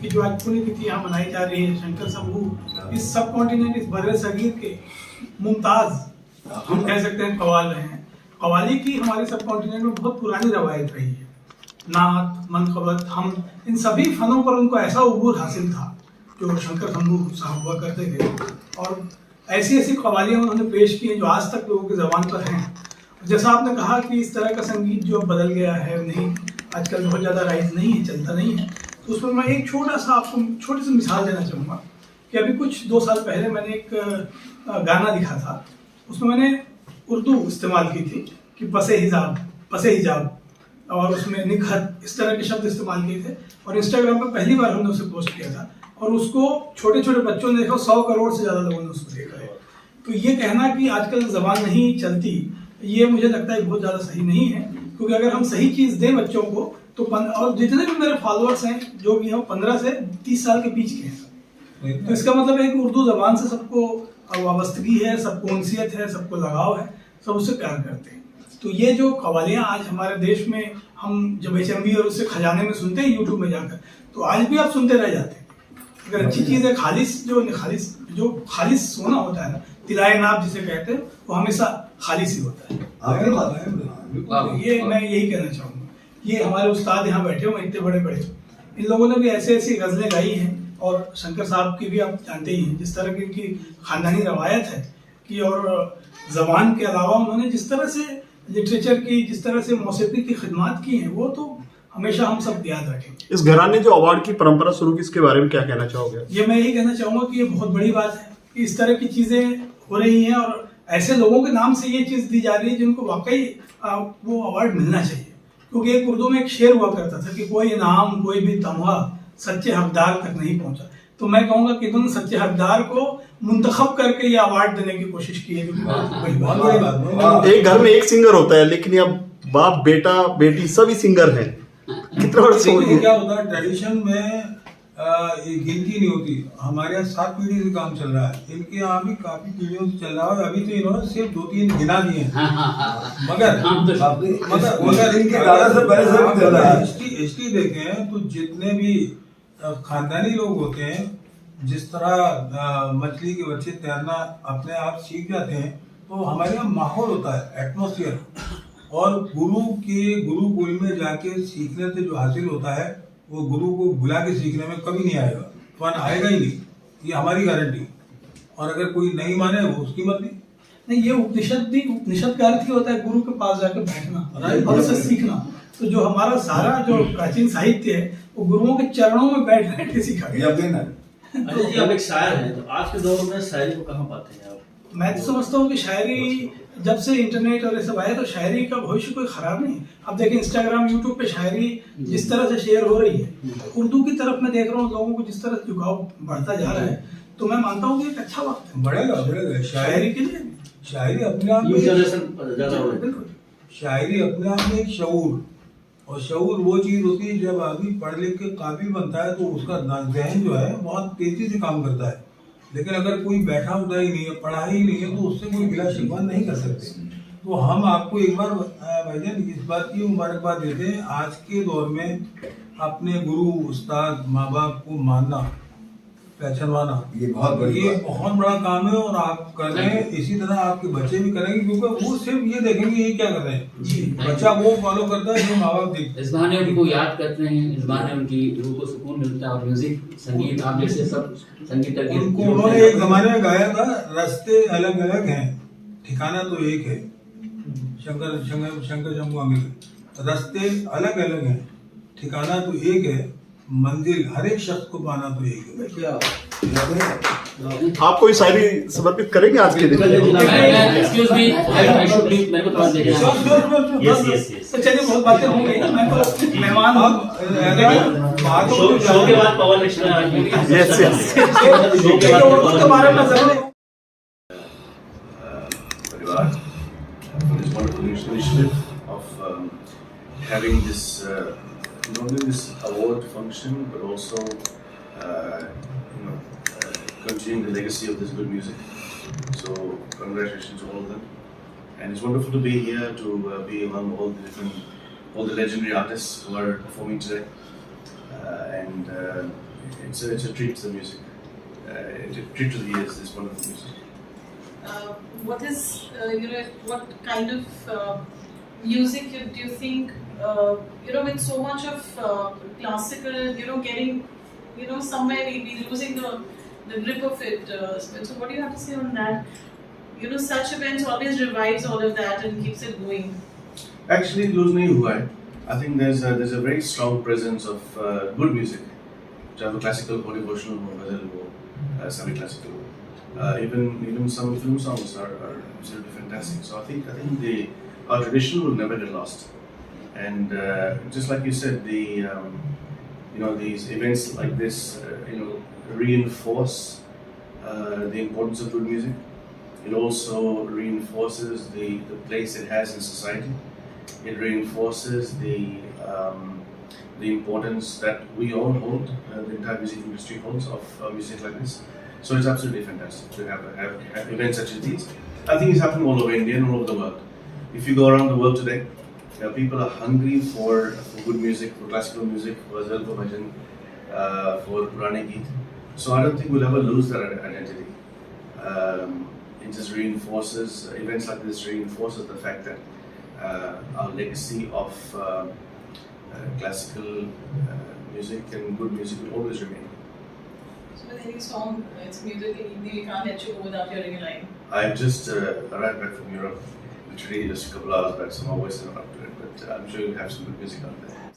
कि जो आज पुण्यतिथि यहाँ मनाई जा रही है शंकर शंभू इस सब कॉन्टिनेंट इस बर्रे सगीर के मुमताज हम कह सकते हैं कव्वाल रहे हैं। कव्वाली की हमारे सब कॉन्टिनेंट में बहुत पुरानी रवायत रही है। नात, मनकबत, हम इन सभी फनों पर उनको ऐसा उबूर हासिल था जो शंकर शंभू साहब हुआ करते थे, और ऐसी ऐसी कव्वालियाँ उन्होंने पेश की हैं जो आज तक लोगों की ज़बान पर हैं। जैसा आपने कहा कि इस तरह का संगीत जो बदल गया है, नहीं आजकल बहुत ज़्यादा राइज नहीं है, चलता नहीं है, तो उसमें मैं एक छोटा सा आपको छोटी सी मिसाल देना चाहूँगा कि अभी कुछ 2 साल पहले मैंने एक गाना लिखा था, उसमें मैंने उर्दू इस्तेमाल की थी कि पसे हिजाब और उसमें निखत, इस तरह के शब्द इस्तेमाल किए थे, और इंस्टाग्राम पर पहली बार हमने उसे पोस्ट किया था और उसको छोटे छोटे बच्चों ने देखा, 100 करोड़ से ज़्यादा लोगों ने उसको देखा है। तो ये कहना कि आजकल ज़बान नहीं चलती, ये मुझे लगता है बहुत ज़्यादा सही नहीं है, क्योंकि अगर हम सही चीज़ दें बच्चों को तो और जितने भी मेरे फॉलोअर्स हैं जो भी हैं 15 से 30 साल के बीच के हैं, तो इसका मतलब है कि उर्दू ज़बान से सबको वाबस्तगी है, सबको उनसियत है, सबको लगाव है, सब उससे प्यार करते हैं। तो ये जो कव्वालियाँ आज हमारे देश में हम जब HMV और उससे खजाने में सुनते हैं यूट्यूब में जाकर, तो आज भी आप सुनते रह जाते हैं। अगर अच्छी चीज़ है, खालिस सोना होता है ना, तिलाए नाब जिसे कहते हैं, वो हमेशा खालिस ही होता है। ये मैं यही कहना चाहूँगा। ये हमारे उस्ताद यहाँ बैठे हुए इतने बड़े बड़े, इन लोगों ने भी ऐसे ऐसी गज़लें गाई हैं, और शंकर साहब की भी आप जानते ही हैं जिस तरह की इनकी खानदानी रवायत है कि, और ज़बान के अलावा उन्होंने जिस तरह से लिटरेचर की, जिस तरह से मौसीकी की खिदमत की हैं, वो तो हमेशा हम सब याद रखेंगे। इस घराने जो अवार्ड की परंपरा शुरू की, इसके बारे में क्या कहना चाहोगे? ये मैं यही कहना चाहूँगा कि ये बहुत बड़ी बात है कि इस तरह की चीज़ें हो रही हैं, और ऐसे लोगों के नाम से ये चीज़ दी जा रही है जिनको वाकई वो अवार्ड मिलना चाहिए। क्योंकि एक उर्दू में एक शेर हुआ करता था कि कोई इनाम, कोई भी तमगा सच्चे हकदार तक नहीं पहुंचा। तो मैं कहूँगा कि तुमने सच्चे हकदार को मुंतखब करके ये अवार्ड देने की कोशिश की है, जो कि बहुत बड़ी बात है। एक घर में एक सिंगर होता है, लेकिन अब बाप, बेटा, बेटी सभी सिंगर हैं। कितना क्या होता है ट्रेडिशन में गिनती नहीं होती। हमारे यहाँ 7 पीढ़ी से काम चल रहा है, इनके यहाँ भी काफी पीढ़ियों से चल रहा है। अभी तो इन्होंने सिर्फ 2-3 गिना दिए हैं, मगर इनके दादा से पहले से चल रहा है। हिस्ट्री देखें तो जितने भी खानदानी लोग होते हैं, जिस तरह मछली के बच्चे तैरना अपने आप सीख जाते हैं, तो हमारे यहाँ माहौल होता है, एटमोसफियर, और गुरुकुल में जाके सीखने से जो हासिल होता है वो गुरु को बुला के सीखने में कभी नहीं आएगा, फन आएगा ही नहीं, ये हमारी गारंटी। और अगर कोई नहीं माने वो उसकी मर्जी। नहीं, ये उपनिषद का अर्थ ही होता है गुरु के पास जाकर बैठना और उससे सीखना। तो जो हमारा सारा जो प्राचीन साहित्य है वो गुरुओं के चरणों में बैठ के सीखा गया। अच्छा जी, आप एक शायर हैं, तो आज के दौर में शायरी को कहाँ पाते हैं आप? मैं तो समझता हूँ कि शायरी जब से इंटरनेट और ये सब आया, तो शायरी का भविष्य कोई खराब नहीं है। अब देखिए इंस्टाग्राम, यूट्यूब पे शायरी जिस तरह से शेयर हो रही है, उर्दू की तरफ मैं देख रहा हूँ लोगों को जिस तरह से झुकाव बढ़ता जा रहा है, तो मैं मानता हूँ कि एक अच्छा वक्त है बढ़ेगा शायरी के लिए। शायरी अपने आप में शायरी अपने आप में एक शऊर, और शऊर वो चीज होती है जब आदमी पढ़ लिख के काबिल बनता है तो उसका ज़हन जो है बहुत तेजी से काम करता है। लेकिन अगर कोई बैठा होता ही नहीं है, पढ़ा ही नहीं है, तो उससे कोई गिला शिकवा नहीं कर सकते। तो हम आपको एक बार भाईजान इस बात की मुबारकबाद देते हैं, आज के दौर में अपने गुरु, उस्ताद, माँ बाप को मानना, पहचानवाना, ये बहुत बड़ा काम है, और आप कर रहे हैं। इसी तरह आपके बच्चे भी करेंगे, क्योंकि वो सिर्फ ये देखेंगे ये क्या कर रहे हैं। बच्चा वो फॉलो करता है जो माँ बाप देखते हैं। इस बहाने उनको याद करते हैं, इस बहाने उनकी रूह को सुकून मिलता है। और म्यूजिक, संगीत, आप जैसे सब संगीत उन्होंने एक जमाने में गाया था, रास्ते अलग अलग हैं, ठिकाना तो एक है। शंकर शंभू अमीर, रास्ते अलग अलग हैं, ठिकाना तो एक है, मंजिल हर एक शख्स को पाना तो एक है। क्या आप कोई शायरी समर्पित करेंगे आज के दिन? Excuse me, I should leave, मेरे को थोड़ा देखना। यस। तो चलिए, बहुत बातें हो गई, मैं तो मेहमान शो के बाद पवन मिश्रा यस शो के बारे में जरूर this wonderful initiative of having this not only this award function but also continuing the legacy of this good music. So congratulations to all of them, and it's wonderful to be here, to be among all the legendary artists who are performing today, and it's a treat to the music. It's a treat to the ears. This wonderful music. What is what kind of music do you think with so much of classical getting somewhere we losing the grip of it, so what do you have to say on that? Such events always revives all of that and keeps it going. Actually, lose nahi hua hai. I think there's a very strong presence of good music, चाहे वो classical हो, devotional हो, ghazal हो, semi-classical हो. Even some film songs are absolutely fantastic. So I think our tradition will never get lost. And just like you said, these events like this, reinforce the importance of good music. It also reinforces the place it has in society. It reinforces the importance that we all hold, the entire music industry holds, of music like this. So it's absolutely fantastic to have events such as these. I think it's happening all over India and all over the world. If you go around the world today, people are hungry for good music, for classical music, for ghazal, for bhajan, for Purani Geet. So I don't think we'll ever lose that identity. It just reinforces, events like this reinforces the fact that our legacy of classical music and good music will always remain. So with any song, it's music in Hindi, we can't let you go without hearing a line. I just arrived back from Europe, literally just a couple hours back, so my voice is not up to it, but I'm sure you'll have some good music out there.